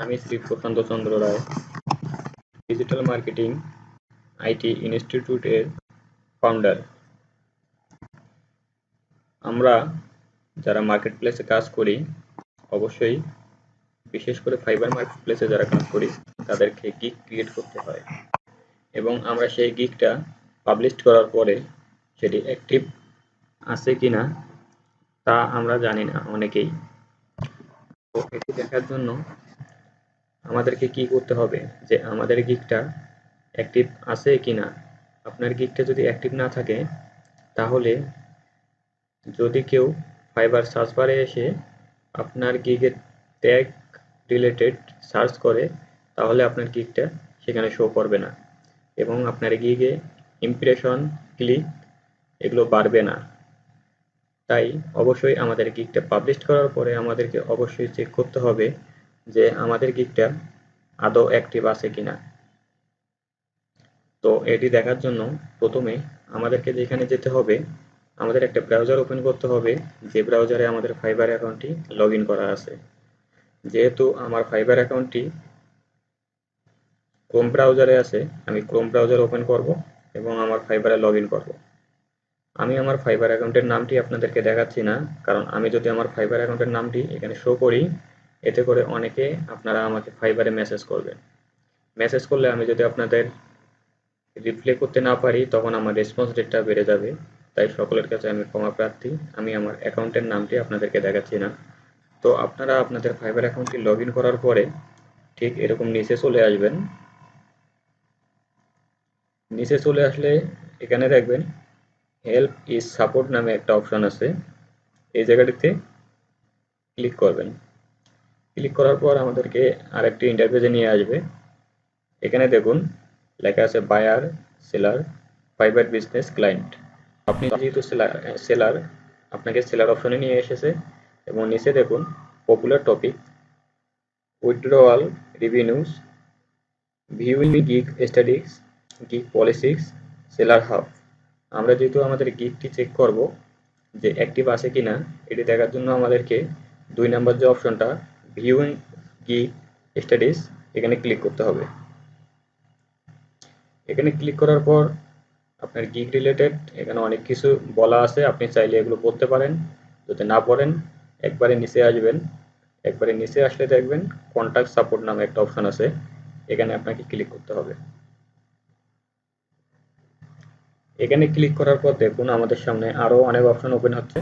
আমি শ্রী প্রশান্ত চন্দ্র রায়, digital marketing IT ইনস্টিটিউটের founder. আমরা যারা মার্কেট প্লেসে কাজ করি, অবশ্যই বিশেষ করে ফাইবার মার্কেট প্লেসে যারা কাজ করি তাদেরকে গিগ ক্রিয়েট করতে হয়, এবং আমরা সেই গিগটা পাবলিশ করার পরে সেটি অ্যাক্টিভ আছে কিনা তা আমরা জানি না অনেকেই। তো এটি দেখার জন্য আমাদেরকে কি করতে হবে, যে আমাদের গিগটা অ্যাক্টিভ আছে কিনা। আপনার গিগটা যদি অ্যাক্টিভ না থাকে, তাহলে যদি কেউ ফাইবার সার্চ বারে এসে আপনার গিগের ট্যাগ রিলেটেড সার্চ করে, তাহলে আপনার গিগটা সেখানে শো করবে না, এবং আপনার গিগে ইমপ্রেশন, ক্লিক এগুলো বাড়বে না। তাই অবশ্যই আমাদের গিগটা পাবলিশ করার পরে আমাদেরকে অবশ্যই চেক করতে হবে যে আমাদের গিগটা আদৌ অ্যাক্টিভ আছে কিনা। তো এটি দেখার জন্য প্রথমে আমাদেরকে যেখানে যেতে হবে, আমাদের একটা ব্রাউজার ওপেন করতে হবে, যে ব্রাউজারে আমাদের ফাইবার অ্যাকাউন্টটি লগ ইন করা আছে। যেহেতু আমার ফাইবার অ্যাকাউন্টটি ক্রোম ব্রাউজারে আছে, আমি ক্রোম ব্রাউজার ওপেন করব এবং আমার ফাইবারে লগ ইন করব। আমি আমার ফাইবার অ্যাকাউন্টের নামটি আপনাদেরকে দেখাচ্ছি না, কারণ আমি যদি আমার ফাইবার অ্যাকাউন্টের নামটি এখানে শো করি, এতে করে অনেকে আপনারা আমাকে ফাইবারে মেসেজ করবেন। মেসেজ করলে আমি যদি আপনাদের রিপ্লাই করতে না পারি, তখন আমার রেসপন্স রেটটা বেড়ে যাবে। তাই সকলের কাছে আমি ক্ষমা প্রার্থী, আমি আমার অ্যাকাউন্টের নামটি আপনাদেরকে দেখাচ্ছি না। তো আপনারা আপনাদের ফাইবার অ্যাকাউন্টটি লগ ইন করার পরে ঠিক এরকম নিচে চলে আসবেন। নিচে চলে আসলে এখানে দেখবেন হেল্প ইজ সাপোর্ট নামে একটা অপশন আছে, এই জায়গাটিতে ক্লিক করবেন। ক্লিক করার পর আমাদেরকে আরেকটি ইন্টারফেসে নিয়ে আসবে। এখানে দেখুন লেখা আছে buyer, seller, Fiverr business, client. আপনি যেহেতু সেলার, আপনাকে সেলার অপশনে নিয়ে এসেছে, এবং নিচে দেখুন popular topic, withdrawal, revenues, viewing gig statistics, gig policies, seller hub. আমরা যেহেতু আমাদের গিগটি চেক করব যে অ্যাক্টিভ আছে কিনা, এটি দেখার জন্য আমাদেরকে 2 নম্বর যে অপশনটা ভিউইং গিগ স্ট্যাটিস, এখানে ক্লিক করতে হবে। এখানে ক্লিক করার পর আপনার গিগ রিলেটেড এখানে অনেক কিছু বলা আছে, আপনি চাইলে এগুলো পড়তে পারেন। যদি না পড়েন, একবারে নিচে আসবেন। একবারে নিচে আসলে দেখবেন কন্ট্যাক্ট সাপোর্ট নামে একটা অপশন আছে, এখানে আপনাকে ক্লিক করতে হবে। এখানে ক্লিক করার পর দেখুন আমাদের সামনে আরো অনেক অপশন ওপেন হচ্ছে।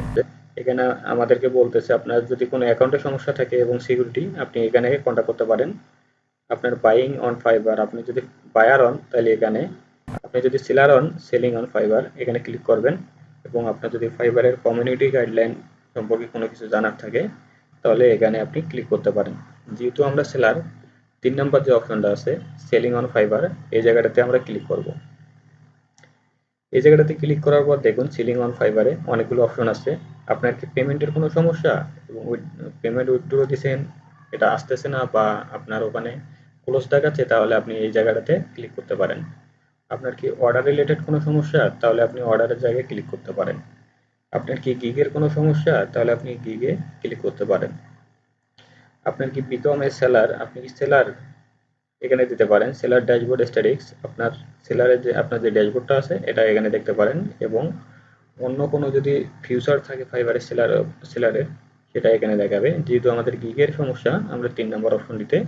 এখানে আমাদেরকে বলতেছে আপনার যদি কোনো অ্যাকাউন্টে সমস্যা থাকে এবং সিকিউরিটি, আপনি এখানে কন্ট্যাক্ট করতে পারেন। আপনার বাইং অন ফাইবার, আপনি যদি বায়ার হন তাহলে এখানে, আপনি যদি সেলার হন সেলিং অন ফাইবার, এখানে ক্লিক করবেন। এবং আপনার যদি ফাইবারের কমিউনিটি গাইডলাইন সম্পর্কে কোনো কিছু জানার থাকে, তাহলে এখানে আপনি ক্লিক করতে পারেন। যেহেতু আমরা সেলার, 3 নম্বর যে অপশনটা আছে সেলিং অন ফাইবার, এই জায়গাটাতে আমরা ক্লিক করব। এই জায়গাটাতে ক্লিক করার পর দেখুন সিলিং অন ফাইবারে অনেকগুলো অপশন আছে। আপনার কি পেমেন্টের কোনো সমস্যা, এবং পেমেন্ট উইথড্র দিয়েছেন, এটা আসতেছে না, বা আপনার ওখানে ক্লোজ দেখাচ্ছে, তাহলে আপনি এই জায়গাটাতে ক্লিক করতে পারেন। আপনার কি অর্ডার রিলেটেড কোনো সমস্যা, তাহলে আপনি অর্ডারের জায়গায় ক্লিক করতে পারেন। আপনার কি গিগের কোনো সমস্যা, তাহলে আপনি গিগে ক্লিক করতে পারেন। আপনার কি বিকম এ সেলার, আপনি কি সেলার, এখানে দিতে পারেন। সেলার ড্যাশবোর্ড স্ট্যাটিস্টিক্স, আপনার সেলারের যে আপনার যে ড্যাশবোর্ডটা আছে এটা এখানে দেখতে পারেন, এবং অন্য কোনো যদি ফিউচার থাকে ফাইবারের সেলারের, সেটা এখানে দেখাবে। যেহেতু আমাদের গিগের সমস্যা, আমরা 3 নম্বর অপশনটিতে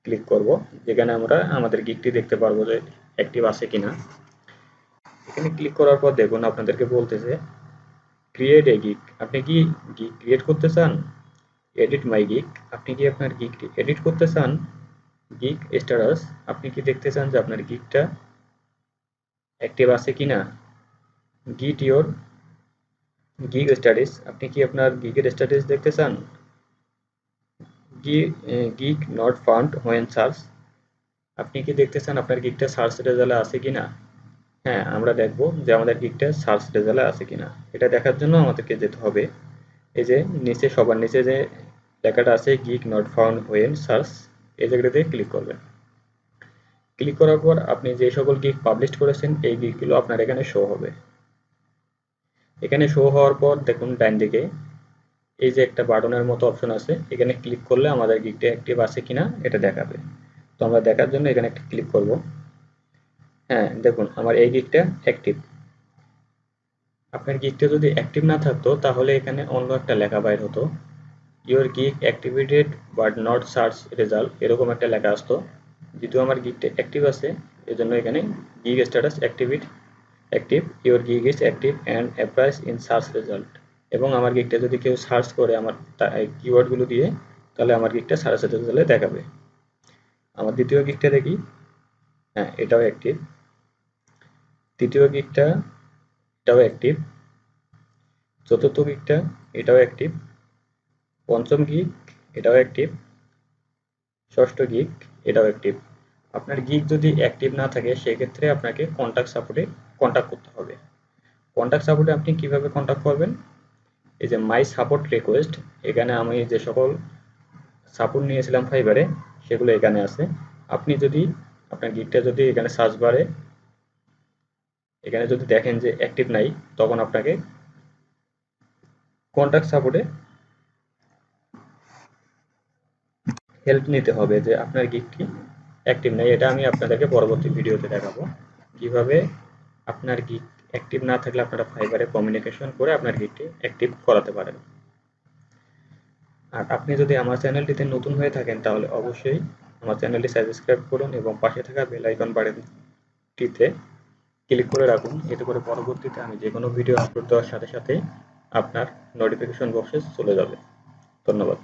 ক্লিক করব, যেখানে আমরা আমাদের গিগটি দেখতে পারবো যে অ্যাক্টিভ আছে কিনা। এখানে ক্লিক করার পর দেখুন আপনাদেরকে বলতেছে ক্রিয়েট এ গিগ। আপনি কি গিগ ক্রিয়েট করতে চান? এডিট মাই গিগ, আপনি কি আপনার গিগটি এডিট করতে চান? গিগ স্ট্যাটাস, আপনি কি দেখতে চান যে আপনার গিগটা অ্যাক্টিভ আছে কিনা? গিট ইওর গিগ স্ট্যাটাস, আপনি কি আপনার গিগের স্ট্যাটাস দেখতে চান? Gig not found when search, আপনি কি দেখতে চান আপনার গিগটা সার্চ রেজাল্টে আছে কিনা? হ্যাঁ, আমরা দেখব যে আমাদের গিগটা সার্চ রেজাল্টে আছে কিনা। এটা দেখার জন্য আমাদেরকে যেতে হবে এই যে নিচে, সবার নিচে যে লেখাটা আছে gig not found when search, এই জায়গাটাতে ক্লিক করবেন। ক্লিক করার পর আপনি যে সকল গিগ পাবলিশ করেছেন এই গিগগুলো আপনার এখানে শো হবে। এখানে শো হওয়ার পর দেখুন ডান দিকে এই যে একটা বাটনের মতো অপশন আছে, এখানে ক্লিক করলে আমাদের গিগটা অ্যাক্টিভ আছে কিনা এটা দেখাবে। তো আমরা দেখার জন্য এখানে একটা ক্লিক করব। হ্যাঁ, দেখুন আমার এই গিগটা অ্যাক্টিভ। আপনার গিগটা যদি অ্যাক্টিভ না থাকতো তাহলে এখানে অন্য একটা লেখা বাইর হতো, your gig activated but not search result, এরকম একটা লেখা আসতো। যেহেতু আমার গিগটা অ্যাক্টিভ আছে এজন্য এখানে gig status active, your gig is active and appears in search result. এবং আমার গিগটা যদি কেউ সার্চ করে আমার কিওয়ার্ডগুলো দিয়ে, তাহলে আমার গিগটা সার্চ রেজাল্টে দেখাবে। আমার দ্বিতীয় গিগটা দেখি, হ্যাঁ এটাও অ্যাক্টিভ। তৃতীয় গিগটা এটাও অ্যাক্টিভ। চতুর্থ গিগটা এটাও অ্যাক্টিভ। পঞ্চম গিগ এটাও অ্যাক্টিভ। ষষ্ঠ গিগ এটাও অ্যাক্টিভ। আপনার গিগ যদি অ্যাক্টিভ না থাকে সেক্ষেত্রে আপনাকে কন্ট্যাক্ট সাপোর্টে কন্ট্যাক্ট করতে হবে। কন্ট্যাক্ট সাপোর্টে আপনি কিভাবে কন্ট্যাক্ট করবেন, এই যে মাই সাপোর্ট রিকোয়েস্ট, এখানে আমি যে সকল সাপোর্ট নিয়েছিলাম ফাইবারে সেগুলো এখানে আছে। আপনি যদি আপনার গিগটা যদি এখানে সার্চ বারে এখানে যদি দেখেন যে অ্যাক্টিভ নাই, তখন আপনাকে কন্ট্যাক্ট সাপোর্টে হেল্প নিতে হবে যে আপনার গিগটি অ্যাক্টিভ নাই। এটা আমি আপনাদেরকে পরবর্তী ভিডিওতে দেখাবো কিভাবে আপনার গিগ অ্যাক্টিভ না থাকলে আপনারা ফাইবারে কমিউনিকেশন করে আপনার গিগটি অ্যাক্টিভ করাতে পারেন। আর আপনি যদি আমার চ্যানেলটিতে নতুন হয়ে থাকেন তাহলে অবশ্যই আমার চ্যানেলটি সাবস্ক্রাইব করুন এবং পাশে থাকা বেল আইকন বাটনটিতে ক্লিক করে রাখুন, এতে করে পরবর্তীতে আমি যে কোনো ভিডিও আপলোড দেওয়ার সাথে সাথে আপনার নোটিফিকেশন বক্সে চলে যাবে। ধন্যবাদ।